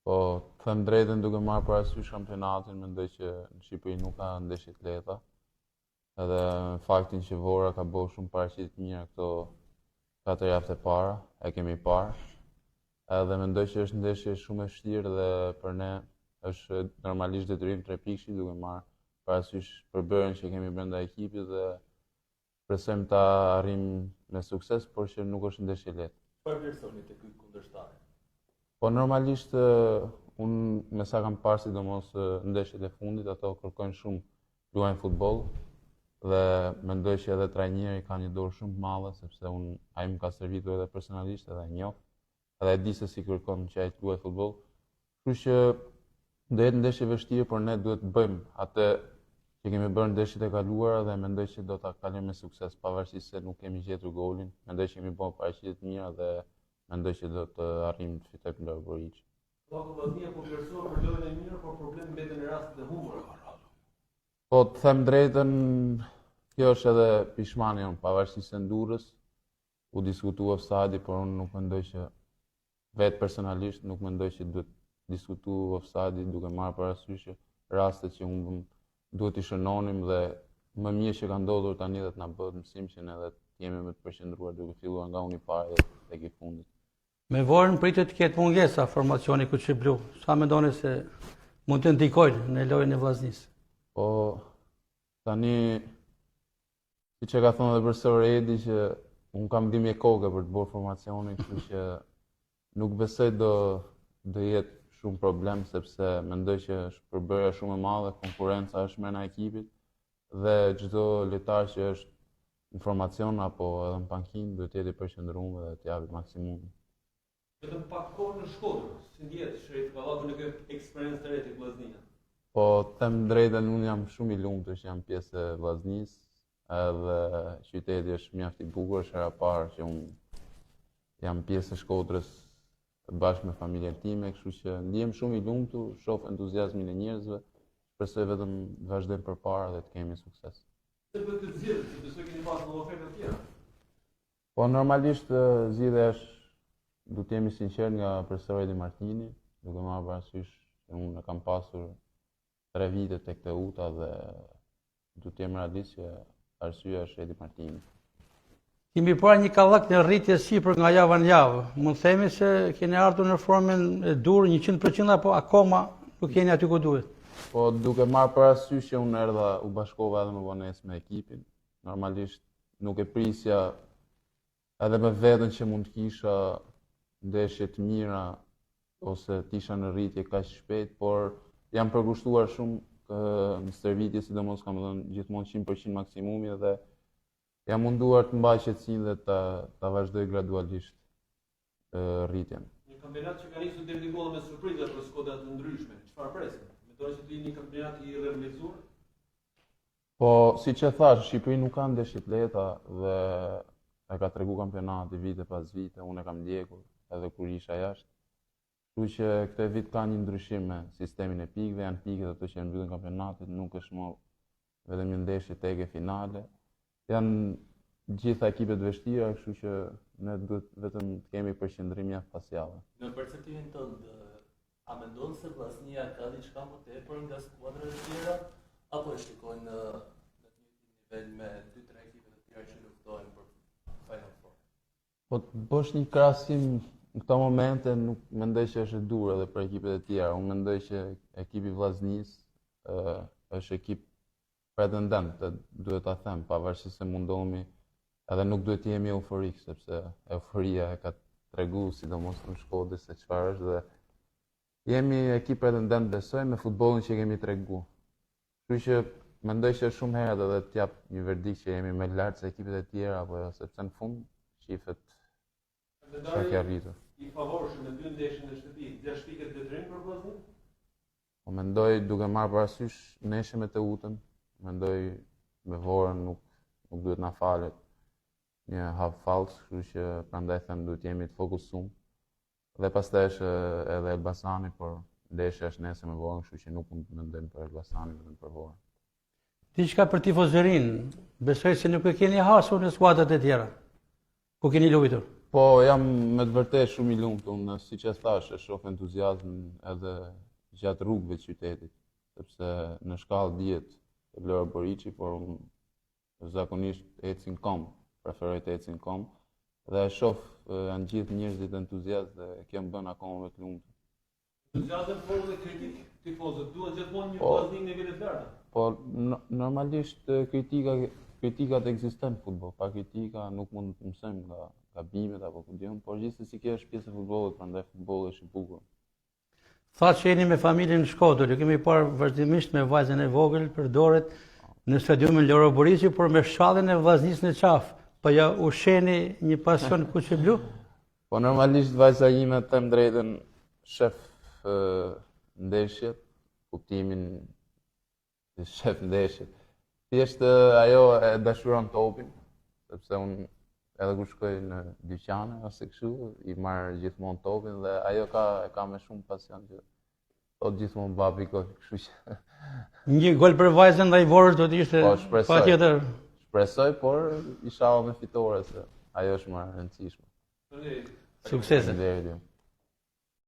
Po, të them drejtën duke marrë parasysh kampionatin, mendoj që në Shqipëri nuk ka ndeshje të lehta. Edhe faktin që Vora ka bërë shumë paraqitje të mira këto 4 javë të para, e kemi parë. Edhe mendoj që është ndeshje shumë e vështirë dhe për ne është normalisht detyrim 3 pikësh duke marrë parasysh përbërjen që kemi brenda ekipit dhe presojmë ta arrijmë me sukses, por që nuk është ndeshje lehtë. Çfarë vlerësoni te ky kundërshtar? Po normalisht unë me sa kam parë sidomos ndeshjet e fundit, ato kërkojnë shumë, luajnë futboll dhe mendoj që edhe trajneri ka një dorë shumë të madhe sepse ai më ka servitur edhe personalisht edhe e njoh. Edhe e di se si kërkon që ai të luajë futboll. Kështu që do jetë ndeshje e vështirë, por ne duhet të bëjmë atë që kemi bërë ndeshjet e kaluara dhe mendoj që do ta kalojmë me sukses pavarësisht se nuk kemi gjetur golin. Mendoj që kemi bërë paraqitje të mira dhe mendoj që do të arrijmë të fitojmë nga Goriçi. Vllaznia po vlerësohet për lojën e mirë, por problemi mbeten në rastet e humbura. Po të them drejtën, kjo është edhe pishmani jonë, pavarësisht se në Durrës u diskutua offside, por unë nuk mendoj që vetë personalisht nuk mendoj që duhet diskutu offside duke marrë parasysh që rastet që humbëm duhet i shënonim dhe më mirë që ka ndodhur tani dhe të na bëhet mësim që ne edhe të jemi më të përqendruar duke filluar nga uni parë dhe tek i fundit. Me Vorën pritet të ketë mungesa formacioni Kuçi Blu. Sa mendoni se mund të ndikojnë në lojën e vllaznisë? Po tani siç e ka thënë edhe profesor Edi që unë kam ndihmë koke për të bërë formacionin, kështu që nuk besoj do jetë shumë problem sepse mendoj që është përbërja shumë e madhe, konkurenca është brenda ekipit dhe çdo lojtar që është në formacion apo edhe në pankinë duhet të jetë i përqendruar dhe të japë maksimumin. Vetëm pak kohë në Shkodër, si ndjet Sherif Kallaku në këtë eksperiencë të re tek vllaznia? Po them drejtën, unë jam shumë i lumtur që jam pjesë e vllaznisë, edhe qyteti është mjaft i bukur, është hera e parë që unë jam pjesë e Shkodrës bashkë me familjen time, kështu që ndihem shumë i lumtur, shoh entuziazmin e njerëzve, shpresoj vetëm të vazhdojmë përpara dhe të kemi sukses. Se për këtë zgjedhje, si besoj keni pasur edhe oferta të tjera? Po normalisht zgjidhja është, du të jemi sinqert, nga profesori Edi Martini, duke marrë parasysh se unë e kam pasur 3 vite tek Teuta dhe du të jem realist që arsyeja është Edi Martini. Kemi parë një kallak në rritje sipër nga java në javë. Mund të themi se keni ardhur në formën e dur 100% apo akoma nuk jeni aty ku duhet? Po duke marrë parasysh që unë erdha u bashkova edhe më vonesë me ekipin, normalisht nuk e prisja edhe me veten që mund të kisha ndeshje të mira ose të isha në rritje kaq shpejt, por jam përkushtuar shumë në stërvitje, sidomos kam dhënë gjithmonë 100% maksimumi dhe jam munduar të mbaj qetësinë dhe ta vazhdoj gradualisht rritjen. Një kampionat që ka nisur deri diku me surpriza për skuadra të ndryshme. Çfarë presim? Mendoni se do jeni një kampionat i rrëmëzuar? Po, siç e thash, Shqipëri nuk ka ndeshje të lehta dhe e ka tregu kampionati vite pas vite, unë e kam ndjekur edhe kur isha jashtë. Kështu që këtë vit ka një ndryshim me sistemin e pikëve, janë pikët ato që mbyllin kampionatin, nuk është më vetëm një ndeshje tege finale. Janë gjitha ekipet vështira, kështu që ne duhet vetëm të kemi përqendrim mjaft pas jave. Në perceptimin tënd, a mendon se vllaznia ka diçka më tepër nga skuadrat e tjera apo e shikojnë në të njëjtin nivel me 2-3 ekipet e tjera që luftojnë për Final Four? Po të bësh një krahasim në këto momente nuk mendoj që është e dur edhe për ekipet e tjera. Unë mendoj që ekipi vllaznisë është ekip pretendent, duhet ta them, pavarësisht se mundohemi edhe nuk duhet të jemi euforik, sepse euforia e ka treguar sidomos në Shkodër se çfarë është dhe jemi ekip pretendent, besoj, me futbollin që kemi treguar. Kështu që mendoj që është shumë herët edhe të jap një verdikt që jemi më lart se ekipet e tjera apo jo, sepse në fund shifet çka ke arritur. I favorshëm në 2 ndeshje në shtëpi, 6 pikë detyrim për vllaznin? Po mendoj duke marrë parasysh ndeshjen me Teutën, mendoj me Vorën nuk duhet na falet një hap falls, kështu që prandaj them duhet jemi të fokusuar. Dhe pastaj është edhe Elbasani, por ndeshja është nesër me Vorën, kështu që nuk mund të mendojmë për Elbasanin, vetëm për Vorën. Diçka për tifozërinë, besoj se nuk e keni hasur në skuadrat e tjera, ku keni luajtur. Po jam me të vërtetë shumë i lumtur, siç e thash, e shoh entuziazmin edhe gjatë rrugëve të qytetit, sepse në shkallë dihet te Vlora Boriçi, por unë zakonisht ecin kom, preferoj të ecin kom, dhe e shoh janë gjithë njerëzit entuziastë dhe kjo më bën akoma më të lumtur. Entuziazëm, por dhe kritik, tifozët duhen gjithmonë një Po. vllaznim nivelit të lartë. Po normalisht kritikat ekzistojnë në futboll, pa kritika nuk mund të mësojmë nga gabimet apo ku diun, por gjithsesi kjo është pjesë e futbollit, prandaj futbolli është i bukur. Tha që jeni me familjen në Shkodër, ju kemi parë vazhdimisht me vajzën e vogël përdoret në stadiumin Vlora Boriçi, por me shkallën e vllaznisë në qafë. Po ja usheni një pasion kuqe blu? Po normalisht vajza ime, them drejtën, shef ndeshjet, kuptimin e shef ndeshjet. Thjesht ajo e dashuron topin, sepse unë edhe kur shkoj në dyqane ose kështu, i marr gjithmonë topin dhe ajo ka me shumë pasion që thot gjithmonë babi gol, kështu që Një gol për vajzën ndaj Vorës do të ishte po shpresoj. patjetër. Shpresoj, por inshallah me fitore se ajo është më e rëndësishme. Suksese. Faleminderit ju.